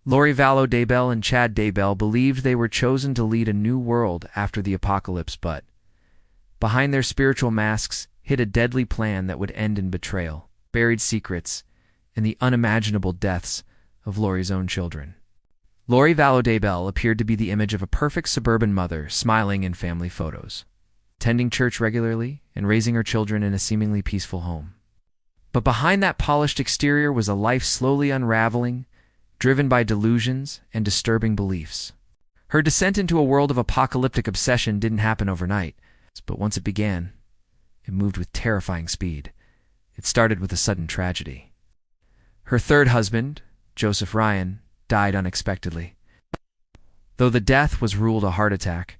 Vallow Daybell and Chad Daybell believed they were chosen to lead a new world after the apocalypse, but behind their spiritual masks hid a deadly plan that would end in betrayal, buried secrets, and the unimaginable deaths of Lori's own children. Vallow Daybell appeared to be the image of a perfect suburban mother smiling in family photos, attending church regularly and raising her children in a seemingly peaceful home. But behind that polished exterior was a life slowly unraveling, driven by delusions and disturbing beliefs. Her descent into a world of apocalyptic obsession didn't happen overnight, but once it began, it moved with terrifying speed. It started with a sudden tragedy. Her third husband, Joseph Ryan, died unexpectedly. Though the death was ruled a heart attack,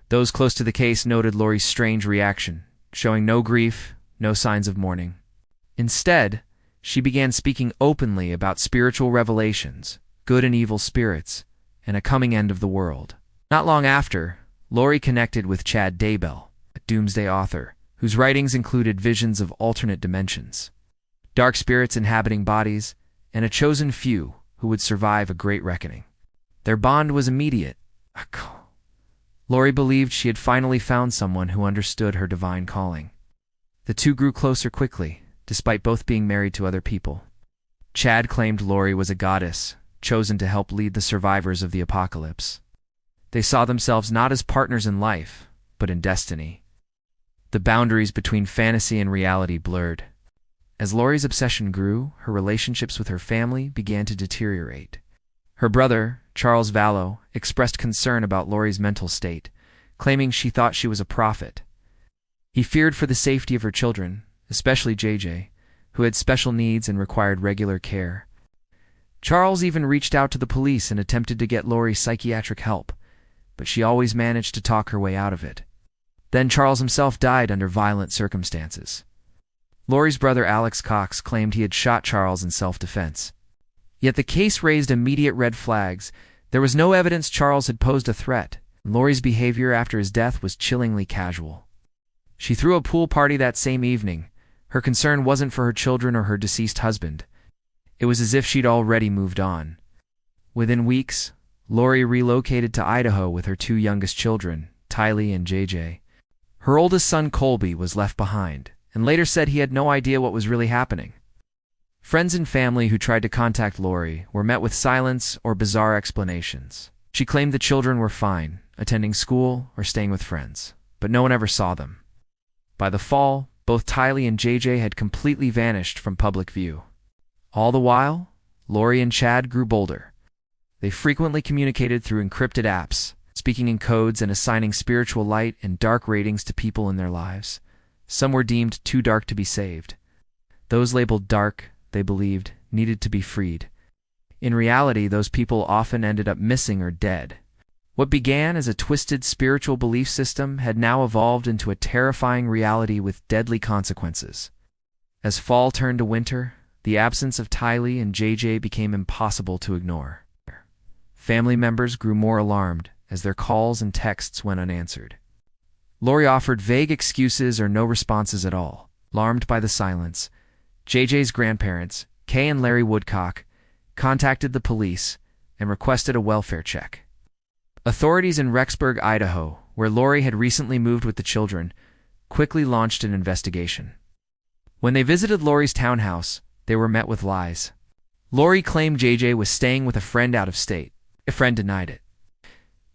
those close to the case noted Lori's strange reaction, showing no grief, no signs of mourning. Instead, she began speaking openly about spiritual revelations, good and evil spirits, and a coming end of the world. Not long after, Lori connected with Chad Daybell, a Doomsday author, whose writings included visions of alternate dimensions, dark spirits inhabiting bodies, and a chosen few who would survive a great reckoning. Their bond was immediate. Lori believed she had finally found someone who understood her divine calling. The two grew closer quickly, despite both being married to other people. Chad claimed Lori was a goddess, chosen to help lead the survivors of the apocalypse. They saw themselves not as partners in life, but in destiny. The boundaries between fantasy and reality blurred. As Lori's obsession grew, her relationships with her family began to deteriorate. Her brother, Charles Vallow, expressed concern about Lori's mental state, claiming she thought she was a prophet. He feared for the safety of her children, especially JJ, who had special needs and required regular care. Charles even reached out to the police and attempted to get Lori psychiatric help, but she always managed to talk her way out of it. Then Charles himself died under violent circumstances. Lori's brother Alex Cox claimed he had shot Charles in self-defense. Yet the case raised immediate red flags. There was no evidence Charles had posed a threat. Lori's behavior after his death was chillingly casual. She threw a pool party that same evening. Her concern wasn't for her children or her deceased husband. It was as if she'd already moved on. Within weeks, Lori relocated to Idaho with her two youngest children, Tylee and JJ. Her oldest son, Colby, was left behind, and later said he had no idea what was really happening. Friends and family who tried to contact Lori were met with silence or bizarre explanations. She claimed the children were fine, attending school or staying with friends, but no one ever saw them. By the fall, both Tylee and JJ had completely vanished from public view. All the while, Lori and Chad grew bolder. They frequently communicated through encrypted apps, speaking in codes and assigning spiritual light and dark ratings to people in their lives. Some were deemed too dark to be saved. Those labeled dark, they believed, needed to be freed. In reality, those people often ended up missing or dead. What began as a twisted spiritual belief system had now evolved into a terrifying reality with deadly consequences. As fall turned to winter, the absence of Tylee and JJ became impossible to ignore. Family members grew more alarmed as their calls and texts went unanswered. Lori offered vague excuses or no responses at all. Alarmed by the silence, JJ's grandparents, Kay and Larry Woodcock, contacted the police and requested a welfare check. Authorities in Rexburg, Idaho, where Lori had recently moved with the children, quickly launched an investigation. When they visited Lori's townhouse, they were met with lies. Lori claimed JJ was staying with a friend out of state. A friend denied it.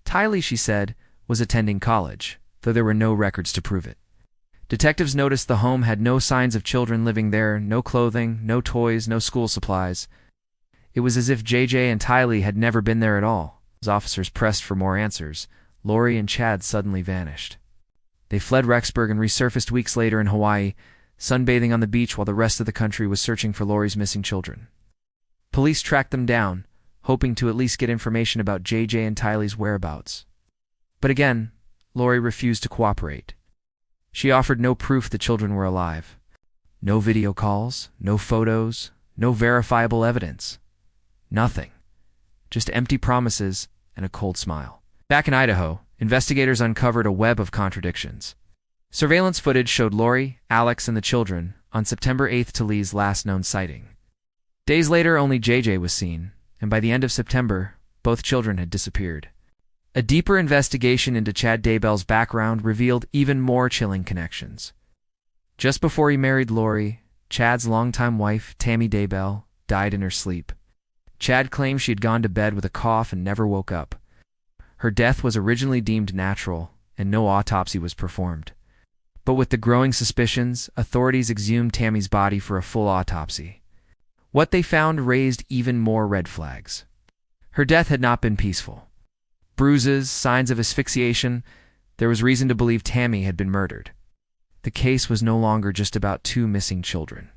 Tylee, she said, was attending college, though there were no records to prove it. Detectives noticed the home had no signs of children living there, no clothing, no toys, no school supplies. It was as if JJ and Tylee had never been there at all. As officers pressed for more answers, Lori and Chad suddenly vanished. They fled Rexburg and resurfaced weeks later in Hawaii, sunbathing on the beach while the rest of the country was searching for Lori's missing children. Police tracked them down, hoping to at least get information about JJ and Tylee's whereabouts. But again, Lori refused to cooperate. She offered no proof the children were alive. No video calls, no photos, no verifiable evidence. Nothing. Just empty promises and a cold smile. Back in Idaho, investigators uncovered a web of contradictions. Surveillance footage showed Lori, Alex, and the children on September 8th, Tylee's last known sighting. Days later, only JJ was seen, and by the end of September, both children had disappeared. A deeper investigation into Chad Daybell's background revealed even more chilling connections. Just before he married Lori, Chad's longtime wife, Tammy Daybell, died in her sleep. Chad claimed she had gone to bed with a cough and never woke up. Her death was originally deemed natural, and no autopsy was performed. But with the growing suspicions, authorities exhumed Tammy's body for a full autopsy. What they found raised even more red flags. Her death had not been peaceful. Bruises, signs of asphyxiation, there was reason to believe Tammy had been murdered. The case was no longer just about two missing children.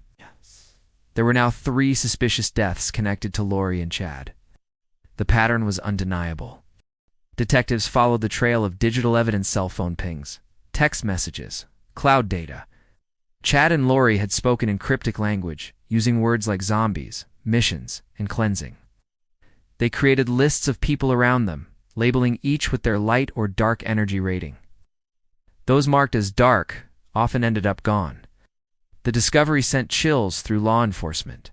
There were now 3 suspicious deaths connected to Lori and Chad. The pattern was undeniable. Detectives followed the trail of digital evidence, cell phone pings, text messages, cloud data. Chad and Lori had spoken in cryptic language, using words like zombies, missions, and cleansing. They created lists of people around them, labeling each with their light or dark energy rating. Those marked as dark often ended up gone. The discovery sent chills through law enforcement.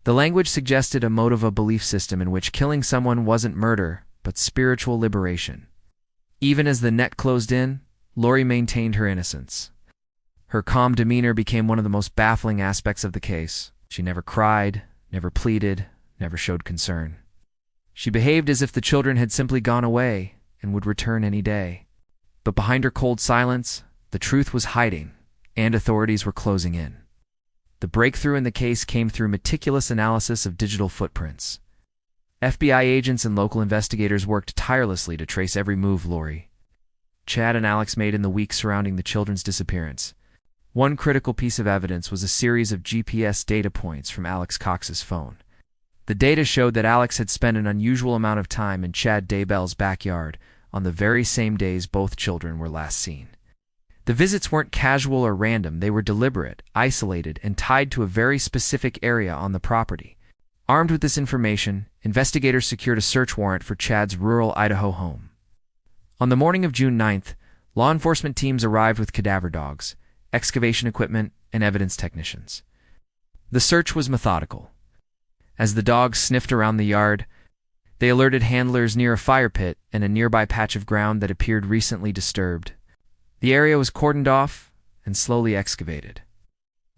The language suggested a mode of a belief system in which killing someone wasn't murder, but spiritual liberation. Even as the net closed in, Lori maintained her innocence. Her calm demeanor became one of the most baffling aspects of the case. She never cried, never pleaded, never showed concern. She behaved as if the children had simply gone away and would return any day. But behind her cold silence, the truth was hiding, and authorities were closing in. The breakthrough in the case came through meticulous analysis of digital footprints. FBI agents and local investigators worked tirelessly to trace every move Lori, Chad, and Alex made in the weeks surrounding the children's disappearance. One critical piece of evidence was a series of GPS data points from Alex Cox's phone. The data showed that Alex had spent an unusual amount of time in Chad Daybell's backyard on the very same days both children were last seen. The visits weren't casual or random, they were deliberate, isolated, and tied to a very specific area on the property. Armed with this information, investigators secured a search warrant for Chad's rural Idaho home. On the morning of June 9th, law enforcement teams arrived with cadaver dogs, excavation equipment, and evidence technicians. The search was methodical. As the dogs sniffed around the yard, they alerted handlers near a fire pit and a nearby patch of ground that appeared recently disturbed. The area was cordoned off and slowly excavated.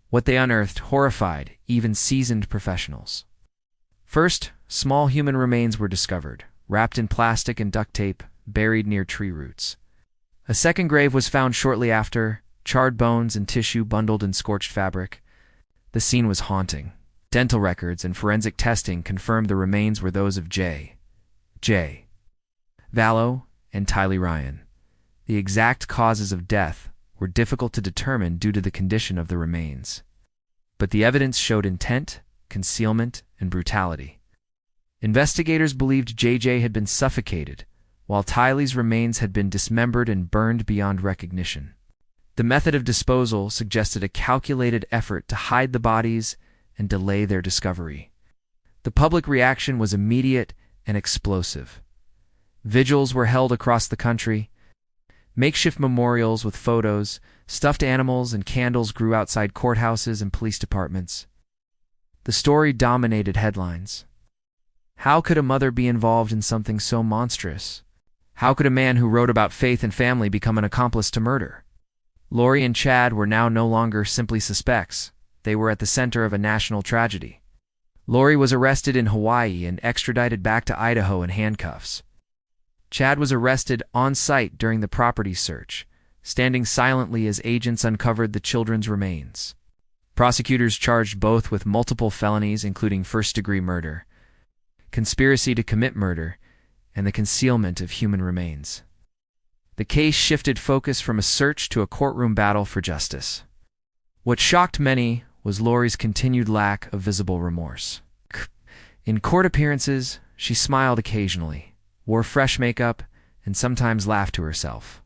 What they unearthed horrified even seasoned professionals. First, small human remains were discovered, wrapped in plastic and duct tape, buried near tree roots. A second grave was found shortly after, charred bones and tissue bundled in scorched fabric. The scene was haunting. Dental records and forensic testing confirmed the remains were those of J. Vallow, and Tylee Ryan. The exact causes of death were difficult to determine due to the condition of the remains. But the evidence showed intent, concealment, and brutality. Investigators believed JJ had been suffocated, while Tylee's remains had been dismembered and burned beyond recognition. The method of disposal suggested a calculated effort to hide the bodies and delay their discovery. The public reaction was immediate and explosive. Vigils were held across the country. Makeshift memorials with photos, stuffed animals, and candles grew outside courthouses and police departments. The story dominated headlines. How could a mother be involved in something so monstrous? How could a man who wrote about faith and family become an accomplice to murder? Lori and Chad were now no longer simply suspects. They were at the center of a national tragedy. Lori was arrested in Hawaii and extradited back to Idaho in handcuffs. Chad was arrested on site during the property search, standing silently as agents uncovered the children's remains. Prosecutors charged both with multiple felonies, including first-degree murder, conspiracy to commit murder, and the concealment of human remains. The case shifted focus from a search to a courtroom battle for justice. What shocked many was Lori's continued lack of visible remorse. In court appearances, she smiled occasionally, wore fresh makeup, and sometimes laughed to herself.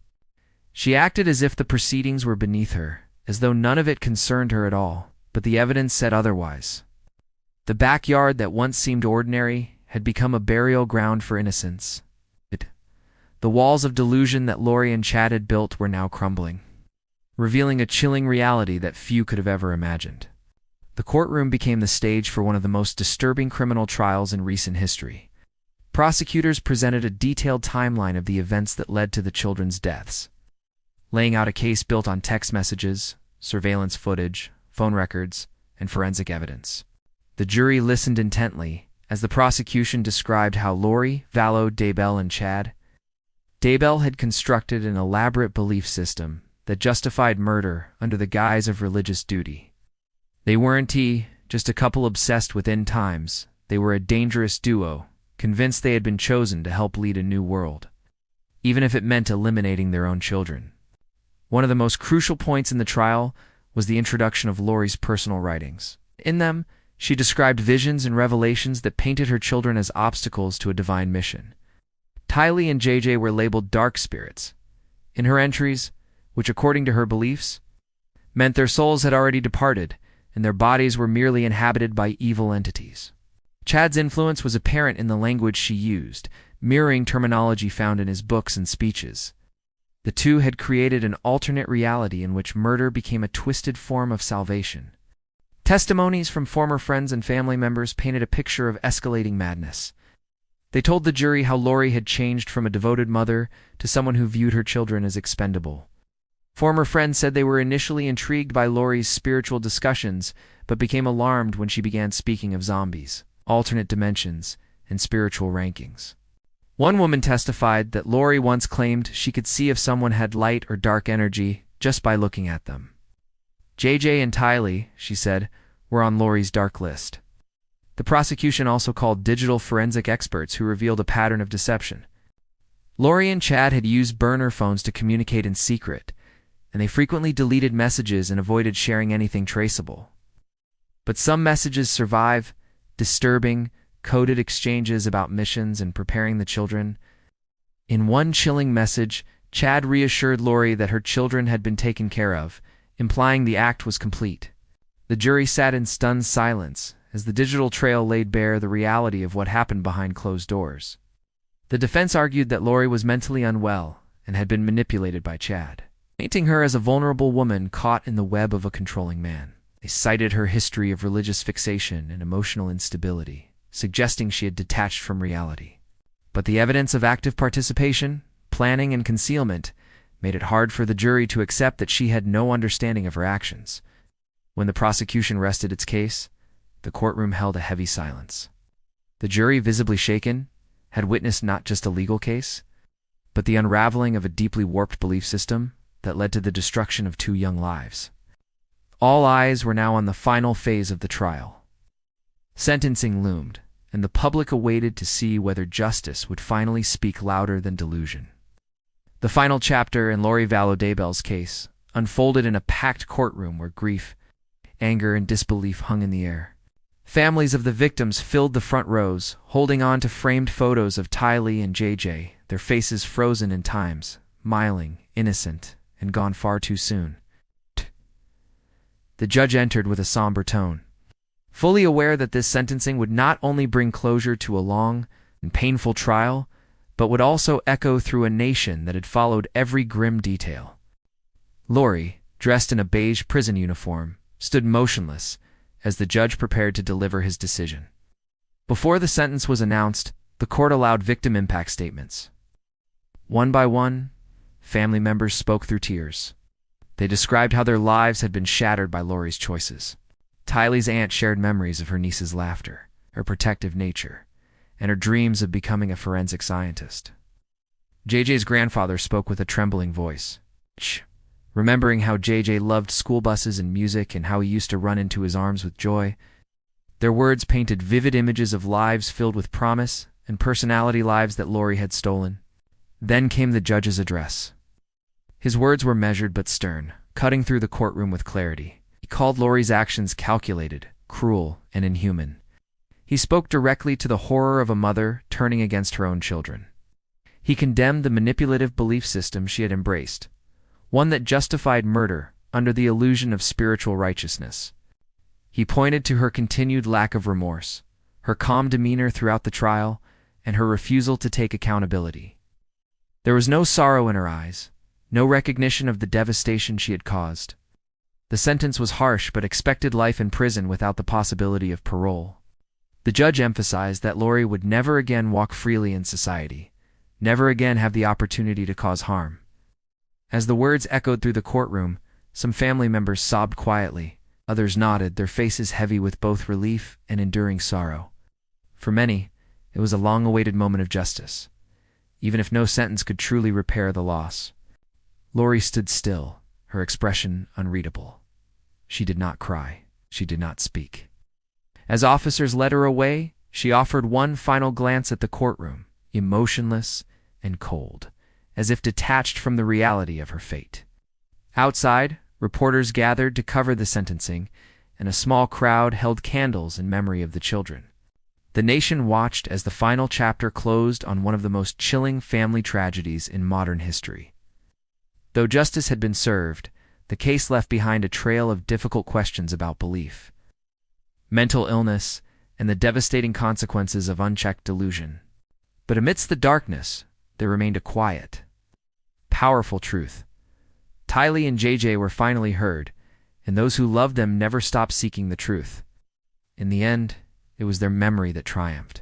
She acted as if the proceedings were beneath her, as though none of it concerned her at all, but the evidence said otherwise. The backyard that once seemed ordinary had become a burial ground for innocence. The walls of delusion that Lori and Chad had built were now crumbling, revealing a chilling reality that few could have ever imagined. The courtroom became the stage for one of the most disturbing criminal trials in recent history. Prosecutors presented a detailed timeline of the events that led to the children's deaths, laying out a case built on text messages, surveillance footage, phone records, and forensic evidence. The jury listened intently as the prosecution described how Lori, Vallow, Daybell, and Chad Daybell had constructed an elaborate belief system that justified murder under the guise of religious duty. They weren't just a couple obsessed with end times. They were a dangerous duo, convinced they had been chosen to help lead a new world, even if it meant eliminating their own children. One of the most crucial points in the trial was the introduction of Lori's personal writings. In them, she described visions and revelations that painted her children as obstacles to a divine mission. Tylee and JJ were labeled dark spirits in her entries, which, according to her beliefs, meant their souls had already departed and their bodies were merely inhabited by evil entities. Chad's influence was apparent in the language she used, mirroring terminology found in his books and speeches. The two had created an alternate reality in which murder became a twisted form of salvation. Testimonies from former friends and family members painted a picture of escalating madness. They told the jury how Lori had changed from a devoted mother to someone who viewed her children as expendable. Former friends said they were initially intrigued by Lori's spiritual discussions, but became alarmed when she began speaking of zombies, alternate dimensions, and spiritual rankings. One woman testified that Lori once claimed she could see if someone had light or dark energy just by looking at them. JJ and Tylee, she said, were on Lori's dark list. The prosecution also called digital forensic experts who revealed a pattern of deception. Lori and Chad had used burner phones to communicate in secret, and they frequently deleted messages and avoided sharing anything traceable. But some messages survive, disturbing, coded exchanges about missions and preparing the children. In one chilling message, Chad reassured Lori that her children had been taken care of, implying the act was complete. The jury sat in stunned silence as the digital trail laid bare the reality of what happened behind closed doors. The defense argued that Lori was mentally unwell and had been manipulated by Chad, painting her as a vulnerable woman caught in the web of a controlling man. They cited her history of religious fixation and emotional instability, suggesting she had detached from reality. But the evidence of active participation, planning, and concealment made it hard for the jury to accept that she had no understanding of her actions. When the prosecution rested its case, the courtroom held a heavy silence. The jury, visibly shaken, had witnessed not just a legal case, but the unraveling of a deeply warped belief system that led to the destruction of 2 young lives. All eyes were now on the final phase of the trial. Sentencing loomed, and the public awaited to see whether justice would finally speak louder than delusion. The final chapter in Lori Vallow Daybell's case unfolded in a packed courtroom where grief, anger, and disbelief hung in the air. Families of the victims filled the front rows, holding on to framed photos of Tylee and JJ, their faces frozen in times, smiling, innocent, and gone far too soon. The judge entered with a somber tone, fully aware that this sentencing would not only bring closure to a long and painful trial, but would also echo through a nation that had followed every grim detail. Lori, dressed in a beige prison uniform, stood motionless as the judge prepared to deliver his decision. Before the sentence was announced, the court allowed victim impact statements. One by one, family members spoke through tears. They described how their lives had been shattered by Lori's choices. Tylee's aunt shared memories of her niece's laughter, her protective nature, and her dreams of becoming a forensic scientist. JJ's grandfather spoke with a trembling voice, remembering how JJ loved school buses and music and how he used to run into his arms with joy. Their words painted vivid images of lives filled with promise and personality, lives that Lori had stolen. Then came the judge's address. His words were measured but stern, cutting through the courtroom with clarity. He called Lori's actions calculated, cruel, and inhuman. He spoke directly to the horror of a mother turning against her own children. He condemned the manipulative belief system she had embraced, one that justified murder under the illusion of spiritual righteousness. He pointed to her continued lack of remorse, her calm demeanor throughout the trial, and her refusal to take accountability. There was no sorrow in her eyes, no recognition of the devastation she had caused. The sentence was harsh but expected life in prison without the possibility of parole. The judge emphasized that Lori would never again walk freely in society, never again have the opportunity to cause harm. As the words echoed through the courtroom, some family members sobbed quietly, others nodded, their faces heavy with both relief and enduring sorrow. For many, it was a long-awaited moment of justice, even if no sentence could truly repair the loss. Lori stood still, her expression unreadable. She did not cry. She did not speak. As officers led her away, she offered one final glance at the courtroom, emotionless and cold, as if detached from the reality of her fate. Outside, reporters gathered to cover the sentencing, and a small crowd held candles in memory of the children. The nation watched as the final chapter closed on one of the most chilling family tragedies in modern history. Though justice had been served, the case left behind a trail of difficult questions about belief, mental illness, and the devastating consequences of unchecked delusion. But amidst the darkness, there remained a quiet, powerful truth. Tylee and JJ were finally heard, and those who loved them never stopped seeking the truth. In the end, it was their memory that triumphed.